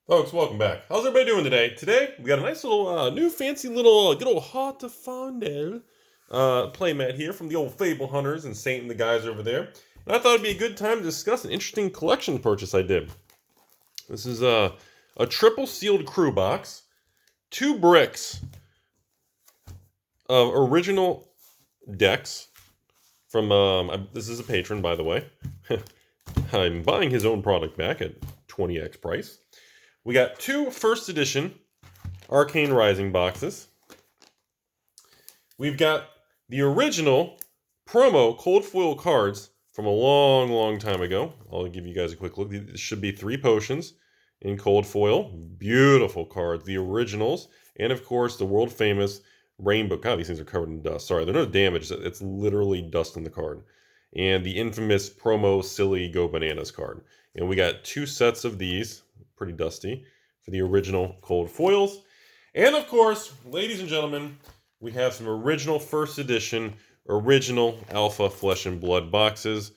Folks, welcome back. How's everybody doing today? Today, we got a nice little, new fancy little, good old Heart of Fondel playmat here from the old Fable Hunters and Saint and the guys over there. And I thought it'd be a good time to discuss an interesting collection purchase I did. This is a triple sealed crew box, 2 bricks of original decks from, this is a patron, by the way. I'm buying his own product back at 20x price. We got 2 first edition Arcane Rising boxes. We've got the original promo cold foil cards from a long time ago. I'll give you guys a quick look. This should be 3 potions in cold foil. Beautiful cards, the originals. And of course, the world famous rainbow. God, these things are covered in dust. Sorry, they're no damage. It's literally dust in the card. And the infamous promo silly Go Bananas card. And we got 2 sets of these. Pretty dusty, for the original cold foils. And of course, ladies and gentlemen, we have some original first edition, original Alpha Flesh and Blood boxes.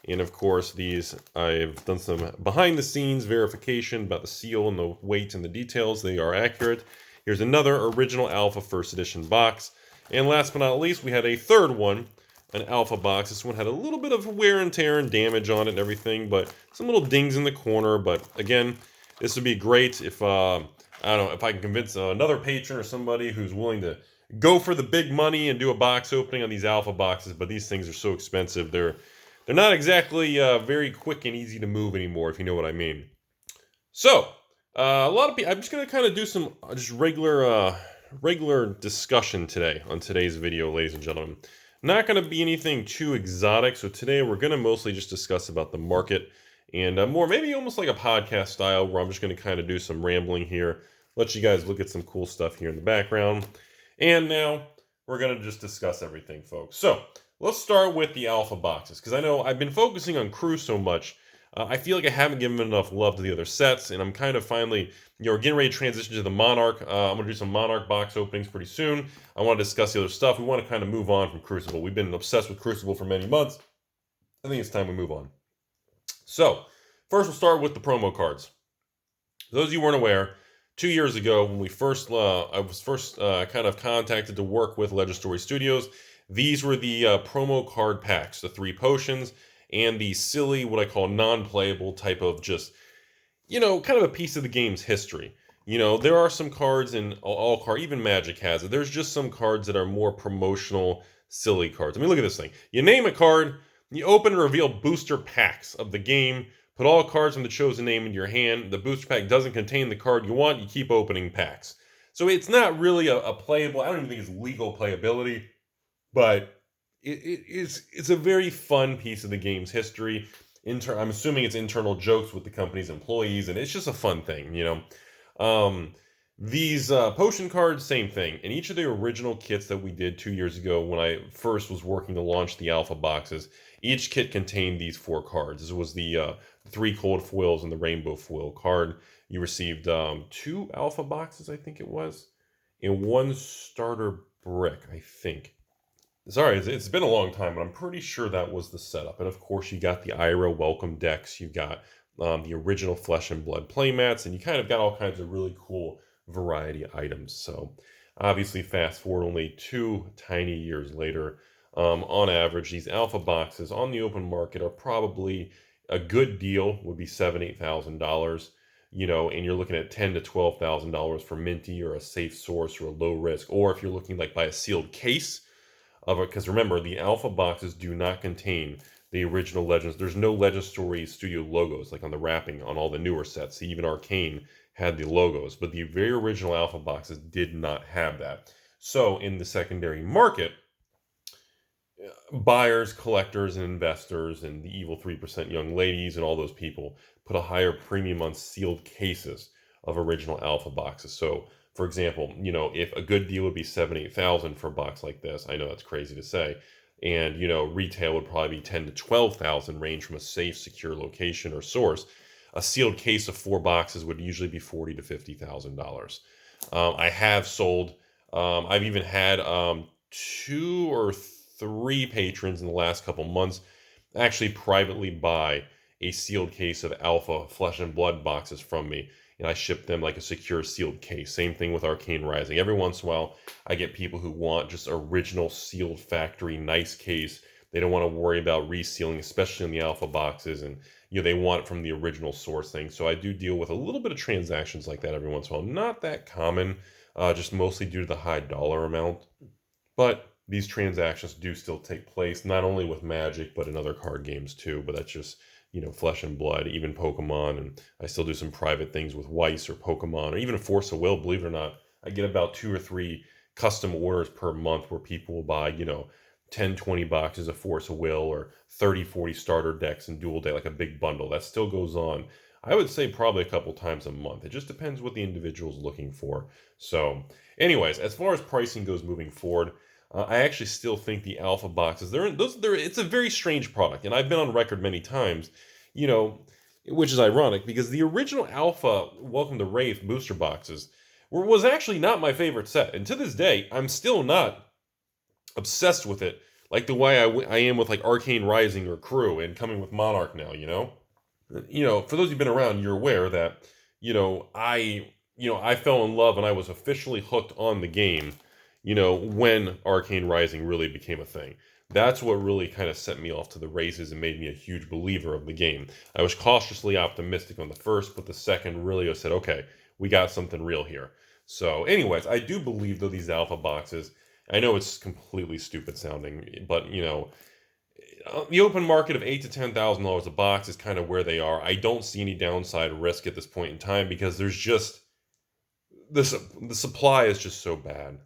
And of course, these, I've done some behind the scenes verification about the seal and the weight and the details. They are accurate. Here's another original Alpha first edition box. And last but not least, we had a third one, an Alpha box. This one had a little bit of wear and tear and damage on it and everything, but some little dings in the corner. But again, this would be great if, I don't know, if I can convince another patron or somebody who's willing to go for the big money and do a box opening on these Alpha boxes, but these things are so expensive. They're not exactly very quick and easy to move anymore, if you know what I mean. So, a lot of people, I'm just going to kind of do some just regular discussion today on today's video, ladies and gentlemen. Not going to be anything too exotic, so today we're going to mostly just discuss about the market. And more, maybe almost like a podcast style, where I'm just going to kind of do some rambling here, let you guys look at some cool stuff here in the background. And now we're going to just discuss everything, folks. So let's start with the Alpha boxes, because I know I've been focusing on Crew so much. I feel like I haven't given enough love to the other sets, and I'm kind of finally, we're getting ready to transition to the Monarch. I'm going to do some Monarch box openings pretty soon. I want to discuss the other stuff. We want to kind of move on from Crucible. We've been obsessed with Crucible for many months. I think it's time we move on. So, first we'll start with the promo cards. For those of you who weren't aware, 2 years ago when we first, I was first kind of contacted to work with Legend Story Studios, these were the promo card packs, the 3 potions, and the silly, what I call non-playable type of just, kind of a piece of the game's history. There are some cards in all cards, even Magic has it. There's just some cards that are more promotional, silly cards. I mean, look at this thing. You name a card, you open and reveal booster packs of the game, put all cards from the chosen name into your hand. The booster pack doesn't contain the card you want, you keep opening packs. So it's not really a playable, I don't even think it's legal playability, but it's a very fun piece of the game's history. I'm assuming it's internal jokes with the company's employees, and it's just a fun thing, These potion cards, same thing. In each of the original kits that we did 2 years ago when I first was working to launch the Alpha boxes, each kit contained these 4 cards. This was the 3 cold foils and the rainbow foil card. You received 2 Alpha boxes, I think it was, and 1 starter brick, I think. Sorry, it's been a long time, but I'm pretty sure that was the setup. And of course, you got the Ira welcome decks. You got the original Flesh and Blood playmats, and you kind of got all kinds of really cool variety items. So obviously, fast forward only 2 tiny years later, on average, these Alpha boxes on the open market are probably a good deal, would be $7,000-$8,000, and you're looking at $10,000 to $12,000 for minty or a safe source or a low risk, or if you're looking like by a sealed case of it, because remember, the Alpha boxes do not contain the original Legends. There's no Legend Story Studio logos like on the wrapping on all the newer sets. Even Arcane had the logos, but the very original Alpha boxes did not have that. So in the secondary market, buyers, collectors, and investors, and the evil 3% young ladies, and all those people put a higher premium on sealed cases of original Alpha boxes. So, for example, if a good deal would be $7,000-$8,000 for a box like this, I know that's crazy to say, and retail would probably be $10,000 to $12,000, range from a safe, secure location or source. A sealed case of 4 boxes would usually be $40,000 to $50,000. I have sold. I've even had 2 or 3 patrons in the last couple months actually privately buy a sealed case of Alpha Flesh and Blood boxes from me, and I ship them like a secure sealed case. Same thing with Arcane Rising. Every once in a while, I get people who want just original sealed factory nice case. They don't want to worry about resealing, especially in the Alpha boxes, and they want it from the original source thing. So I do deal with a little bit of transactions like that every once in a while. Not that common, just mostly due to the high dollar amount. But these transactions do still take place, not only with Magic, but in other card games too. But that's just, Flesh and Blood, even Pokemon. And I still do some private things with Weiss or Pokemon, or even Force of Will, believe it or not. I get about 2 or 3 custom orders per month where people will buy, 10, 20 boxes of Force of Will, or 30, 40 starter decks in Dual Day, like a big bundle. That still goes on. I would say probably a couple times a month. It just depends what the individual's looking for. So anyways, as far as pricing goes moving forward, I actually still think the Alpha boxes, it's a very strange product. And I've been on record many times, which is ironic because the original Alpha Welcome to Wraith booster boxes was actually not my favorite set. And to this day, I'm still not obsessed with it like the way I am with like Arcane Rising or Crew and coming with Monarch now, for those who've been around, you're aware that, I fell in love and I was officially hooked on the game, when Arcane Rising really became a thing. That's what really kind of set me off to the races and made me a huge believer of the game. I was cautiously optimistic on the first, but the second really said, okay, we got something real here. So anyways, I do believe though these Alpha boxes, I know it's completely stupid sounding, but the open market of $8,000 to $10,000 a box is kind of where they are. I don't see any downside risk at this point in time because there's just the supply is just so bad.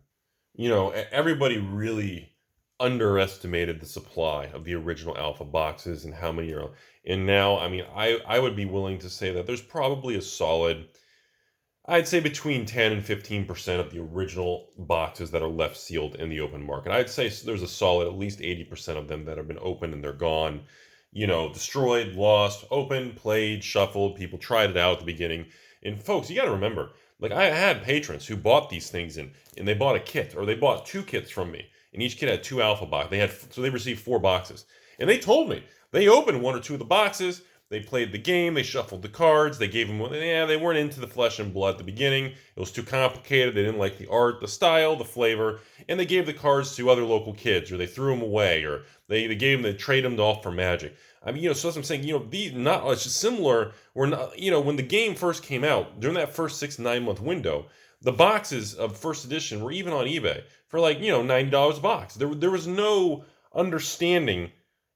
Everybody really underestimated the supply of the original Alpha boxes and how many are. And now, I would be willing to say that there's probably a solid, I'd say between 10 and 15% of the original boxes that are left sealed in the open market. I'd say there's a solid at least 80% of them that have been opened and they're gone, destroyed, lost, opened, played, shuffled. People tried it out at the beginning. And folks, you got to remember, like I had patrons who bought these things and they bought a kit or they bought 2 kits from me. And each kit had 2 Alpha boxes. So they received 4 boxes. And they told me they opened 1 or 2 of the boxes. They played the game, they shuffled the cards, they gave them, they weren't into the Flesh and Blood at the beginning. It was too complicated, they didn't like the art, the style, the flavor, and they gave the cards to other local kids, or they threw them away, or they trade them off for Magic. So that's what I'm saying, it's just similar, when the game first came out, during that first 6-9 month window, the boxes of first edition were even on eBay for like, $90 a box. There was no understanding,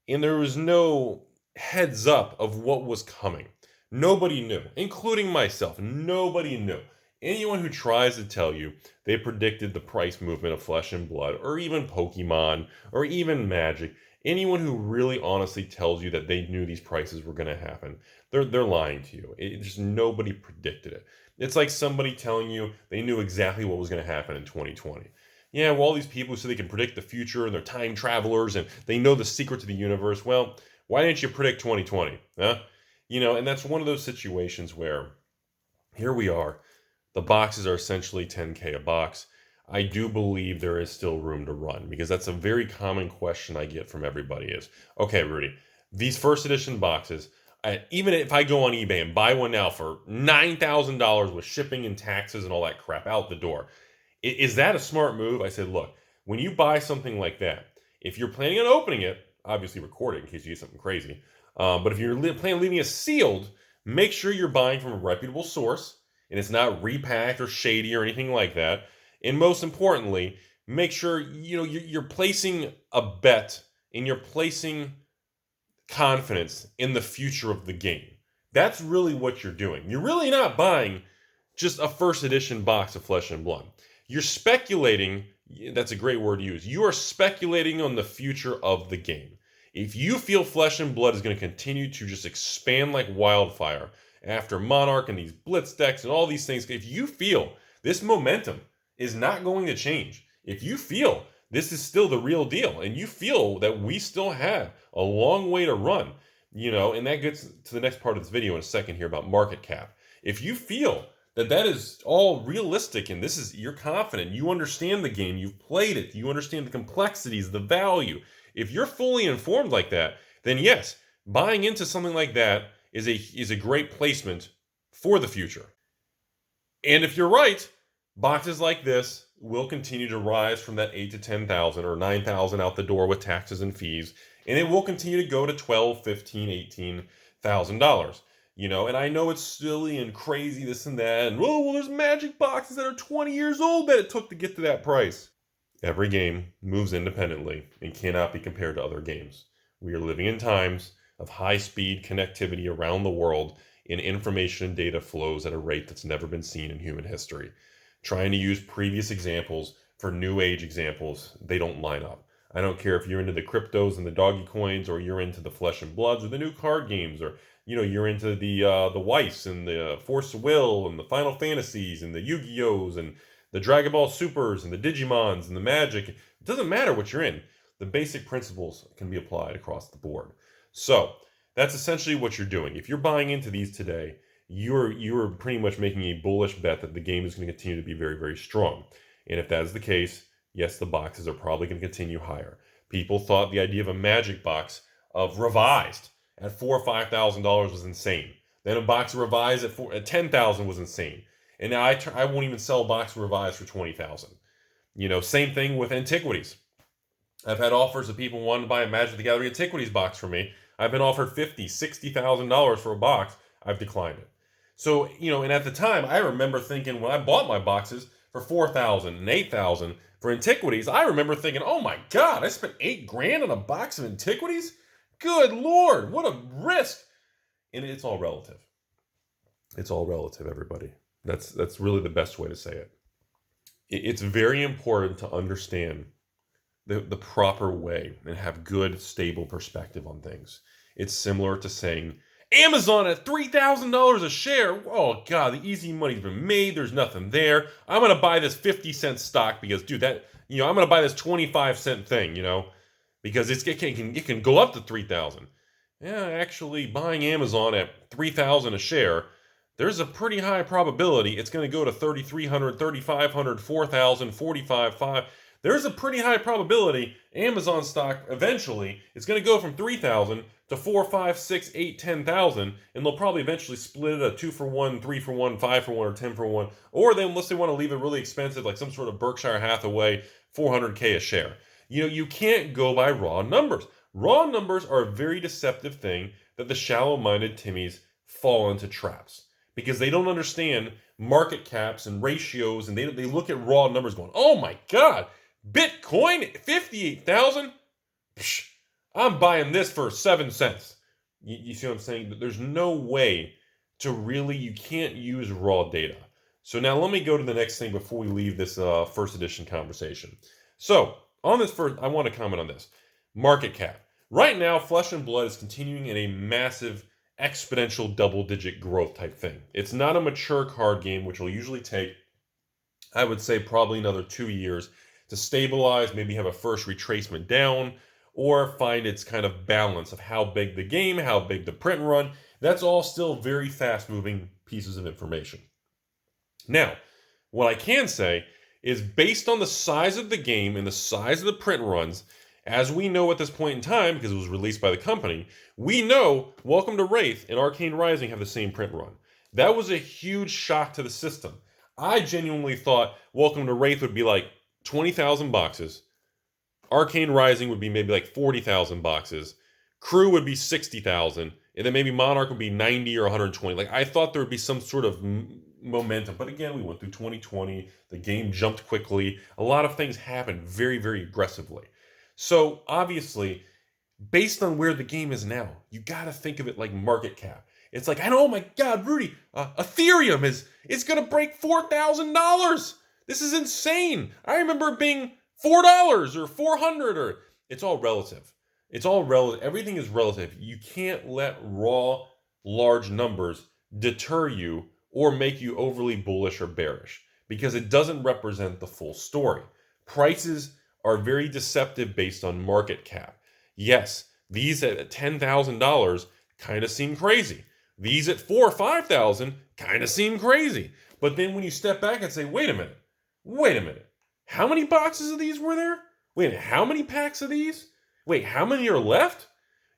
and there was no heads up of what was coming. Nobody knew, including myself. Nobody knew. Anyone who tries to tell you they predicted the price movement of Flesh and Blood, or even Pokemon, or even Magic, anyone who really honestly tells you that they knew these prices were going to happen, they're lying to you. Just nobody predicted it. It's like somebody telling you they knew exactly what was going to happen in 2020. Yeah, well, all these people who say they can predict the future and they're time travelers and they know the secret to the universe. Well, why didn't you predict 2020? Huh? And that's one of those situations where here we are. The boxes are essentially $10K a box. I do believe there is still room to run because that's a very common question I get from everybody is, okay, Rudy, these first edition boxes, even if I go on eBay and buy one now for $9,000 with shipping and taxes and all that crap out the door, is that a smart move? I said, look, when you buy something like that, if you're planning on opening it, obviously record it in case you get something crazy. But if you're planning on leaving it sealed, make sure you're buying from a reputable source and it's not repacked or shady or anything like that. And most importantly, make sure you're placing a bet and you're placing confidence in the future of the game. That's really what you're doing. You're really not buying just a first edition box of Flesh and Blood. You're speculating. That's a great word to use. You are speculating on the future of the game. If you feel Flesh and Blood is going to continue to just expand like wildfire after Monarch and these Blitz decks and all these things, if you feel this momentum is not going to change, if you feel this is still the real deal, and you feel that we still have a long way to run, and that gets to the next part of this video in a second here about market cap. If you feel that is all realistic and you're confident, you understand the game, you've played it, you understand the complexities, the value. If you're fully informed like that, then yes, Buying into something like that is a great placement for the future. And if you're right, boxes like this will continue to rise from that 8 to 10,000 or 9,000 out the door with taxes and fees, and it will continue to go to 12, 15, 18,000 dollars. And I know it's silly and crazy, this and that, and well, there's magic boxes that are 20 years old that it took to get to that price. Every game moves independently and cannot be compared to other games. We are living in times of high-speed connectivity around the world, and information and data flows at a rate that's never been seen in human history. Trying to use previous examples for new age examples, they don't line up. I don't care if you're into the cryptos and the doggy coins, or you're into the flesh and bloods or the new card games, or you're into the Weiss and the Force of Will and the Final Fantasies and the Yu-Gi-Ohs and the Dragon Ball Supers and the Digimons and the Magic. It doesn't matter what you're in. The basic principles can be applied across the board. So that's essentially what you're doing. If you're buying into these today, you're pretty much making a bullish bet that the game is going to continue to be very, very strong. And if that is the case, yes, the boxes are probably going to continue higher. People thought the idea of a magic box of revised at $4,000 or $5,000 was insane. Then a box revised at $10,000 was insane. And now I won't even sell a box revised for $20,000. Same thing with antiquities. I've had offers of people wanting to buy a Magic the Gathering Antiquities box from me. I've been offered $50,000, $60,000 for a box. I've declined it. So, and at the time, I remember thinking when I bought my boxes for $4,000 and $8,000 for antiquities, I remember thinking, oh my God, I spent $8,000 on a box of antiquities? Good Lord, what a risk. And it's all relative. It's all relative, everybody. That's really the best way to say it. It's very important to understand the proper way and have good, stable perspective on things. It's similar to saying, Amazon at $3,000 a share. Oh God, the easy money's been made. There's nothing there. I'm gonna buy this 50-cent stock because, dude, I'm gonna buy this 25-cent thing, because it can go up to 3,000. Yeah, actually, buying Amazon at 3,000 a share, there's a pretty high probability it's going to go to 3,300, 3,500, 4,000, 45,500. There's a pretty high probability Amazon stock eventually is going to go from 3,000 to 4, 5, 6, 8, 10,000, and they'll probably eventually split it a 2 for 1, 3 for 1, 5 for 1, or 10 for 1. Or then, unless they want to leave it really expensive, like some sort of Berkshire Hathaway, $400K a share. You can't go by raw numbers. Raw numbers are a very deceptive thing that the shallow-minded Timmies fall into traps because they don't understand market caps and ratios, and they look at raw numbers going, oh my God, Bitcoin, 58,000? I'm buying this for 7 cents. You see what I'm saying? There's no way to really, you can't use raw data. So now let me go to the next thing before we leave this first edition conversation. So on this first, I want to comment on this. Market cap. Right now, Flesh and Blood is continuing in a massive exponential double-digit growth type thing. It's not a mature card game, which will usually take, I would say, probably another 2 years to stabilize, maybe have a first retracement down, or find its kind of balance of how big the game, how big the print run. That's all still very fast-moving pieces of information. Now, what I can say is based on the size of the game and the size of the print runs, as we know at this point in time, because it was released by the company, we know Welcome to Wraith and Arcane Rising have the same print run. That was a huge shock to the system. I genuinely thought Welcome to Wraith would be like 20,000 boxes. Arcane Rising would be maybe like 40,000 boxes. Crew would be 60,000. And then maybe Monarch would be 90 or 120. Like, I thought there would be some sort of momentum. But again, we went through 2020. The game jumped quickly. A lot of things happened very, very aggressively. So obviously, based on where the game is now, you got to think of it like market cap. It's like, oh my God, Rudy, Ethereum is going to break $4,000. This is insane. I remember it being $4 or 400 or it's all relative. It's all relative. Everything is relative. You can't let raw, large numbers deter you or make you overly bullish or bearish because it doesn't represent the full story. Prices are very deceptive based on market cap. Yes, these at $10,000 kind of seem crazy. These at $4,000 or $5,000 kind of seem crazy. But then when you step back and say, wait a minute, how many boxes of these were there? Wait, how many packs of these? Wait, how many are left?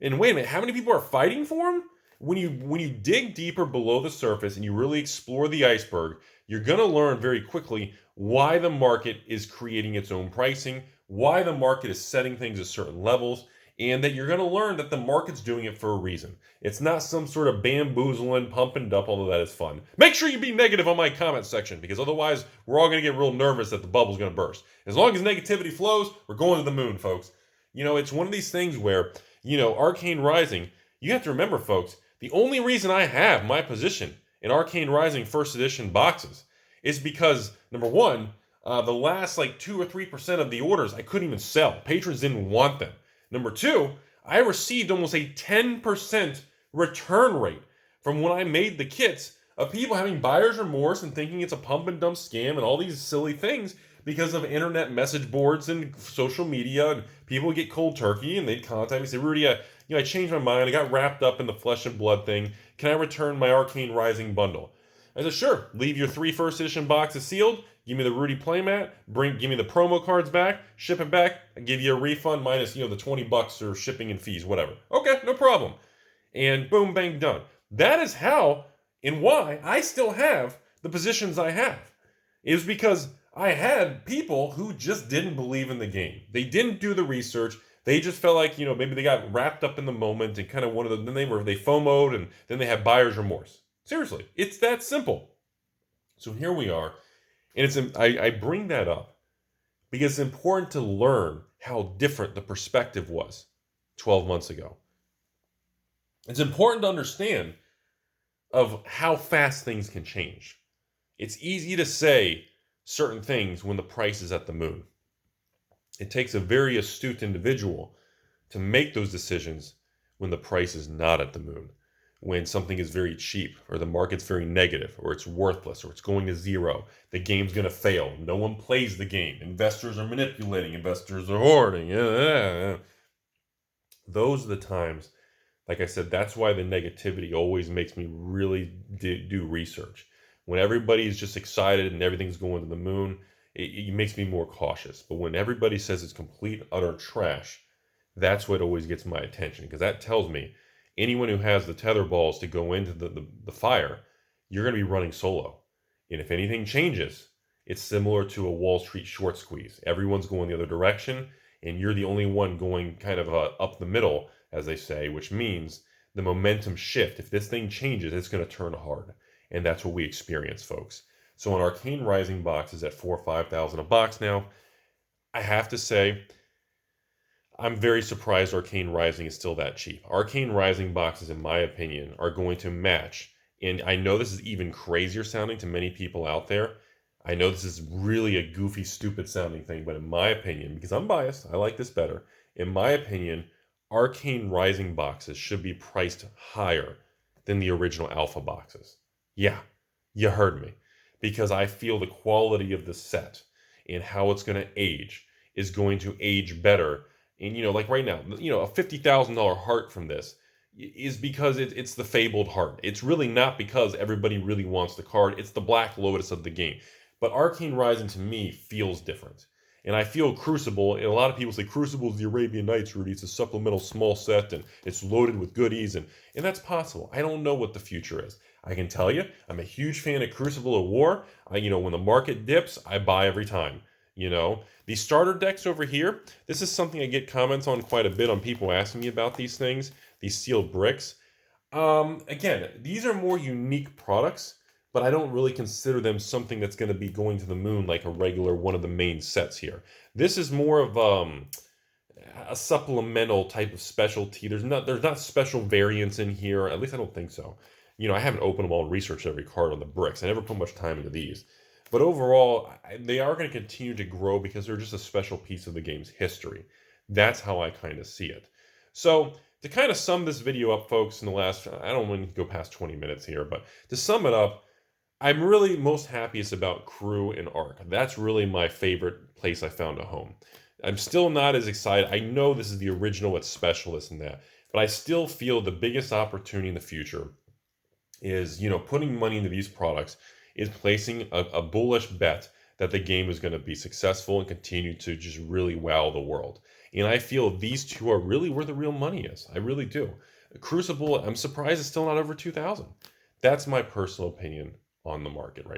And wait a minute, how many people are fighting for them? When you dig deeper below the surface and you really explore the iceberg, you're going to learn very quickly why the market is creating its own pricing, why the market is setting things at certain levels, and that you're going to learn that the market's doing it for a reason. It's not some sort of bamboozling, pump and dump, although that is fun. Make sure you be negative on my comment section, because otherwise we're all going to get real nervous that the bubble's going to burst. As long as negativity flows, we're going to the moon, folks. It's one of these things where, Arcane Rising, you have to remember, folks, the only reason I have my position in Arcane Rising first edition boxes is because, number one, the last 2 or 3% of the orders I couldn't even sell. Patrons didn't want them. Number two, I received almost a 10% return rate from when I made the kits of people having buyer's remorse and thinking it's a pump and dump scam and all these silly things because of internet message boards and social media, and people would get cold turkey and they'd contact me and say, Rudy, I changed my mind. I got wrapped up in the flesh and blood thing. Can I return my Arcane Rising bundle? I said, sure. Leave your 3 first edition boxes sealed. Give me the Rudy playmat. Give me the promo cards back. Ship it back. I give you a refund minus the $20 or shipping and fees, whatever. Okay, no problem. And boom, bang, done. That is how and why I still have the positions I have. It was because I had people who just didn't believe in the game. They didn't do the research. They just felt like, maybe they got wrapped up in the moment and kind of then they FOMO'd and then they had buyer's remorse. Seriously, it's that simple. So here we are. And I bring that up because it's important to learn how different the perspective was 12 months ago. It's important to understand of how fast things can change. It's easy to say certain things when the price is at the moon. It takes a very astute individual to make those decisions when the price is not at the moon, when something is very cheap or the market's very negative or it's worthless or it's going to zero. The game's going to fail. No one plays the game. Investors are manipulating. Investors are hoarding. Those are the times, like I said, that's why the negativity always makes me really do research. When everybody's just excited and everything's going to the moon, it makes me more cautious. But when everybody says it's complete, utter trash, that's what always gets my attention, because that tells me anyone who has the tether balls to go into the fire, you're going to be running solo. And if anything changes, it's similar to a Wall Street short squeeze. Everyone's going the other direction, and you're the only one going kind of up the middle, as they say, which means the momentum shift. If this thing changes, it's going to turn hard. And that's what we experience, folks. So on Arcane Rising boxes at $4,000 or $5,000 a box now, I have to say, I'm very surprised Arcane Rising is still that cheap. Arcane Rising boxes, in my opinion, are going to match. And I know this is even crazier sounding to many people out there. I know this is really a goofy, stupid sounding thing, but in my opinion, because I'm biased, I like this better. In my opinion, Arcane Rising boxes should be priced higher than the original Alpha boxes. Yeah, you heard me. Because I feel the quality of the set and how it's going to age is going to age better. And, like right now, a $50,000 heart from this is because it's the fabled heart. It's really not because everybody really wants the card. It's the Black Lotus of the game. But Arcane Rising, to me, feels different. And I feel Crucible, and a lot of people say Crucible is the Arabian Nights, Rudy. It's a supplemental small set, and it's loaded with goodies, and that's possible. I don't know what the future is. I can tell you, I'm a huge fan of Crucible of War. When the market dips, I buy every time. These starter decks over here, this is something I get comments on quite a bit on people asking me about these things, these sealed bricks. Again, these are more unique products, but I don't really consider them something that's going to be going to the moon like a regular one of the main sets here. This is more of a supplemental type of specialty. There's not special variants in here. At least I don't think so. I haven't opened them all and researched every card on the bricks. I never put much time into these. But overall, they are going to continue to grow because they're just a special piece of the game's history. That's how I kind of see it. So to kind of sum this video up, folks, in the last, I don't want to go past 20 minutes here, but to sum it up, I'm really most happiest about Crew and Arc. That's really my favorite place I found a home. I'm still not as excited. I know this is the original, it's specialist in that, but I still feel the biggest opportunity in the future is, putting money into these products is placing a bullish bet that the game is going to be successful and continue to just really wow the world. And I feel these two are really where the real money is. I really do. Crucible, I'm surprised it's still not over 2,000. That's my personal opinion on the market right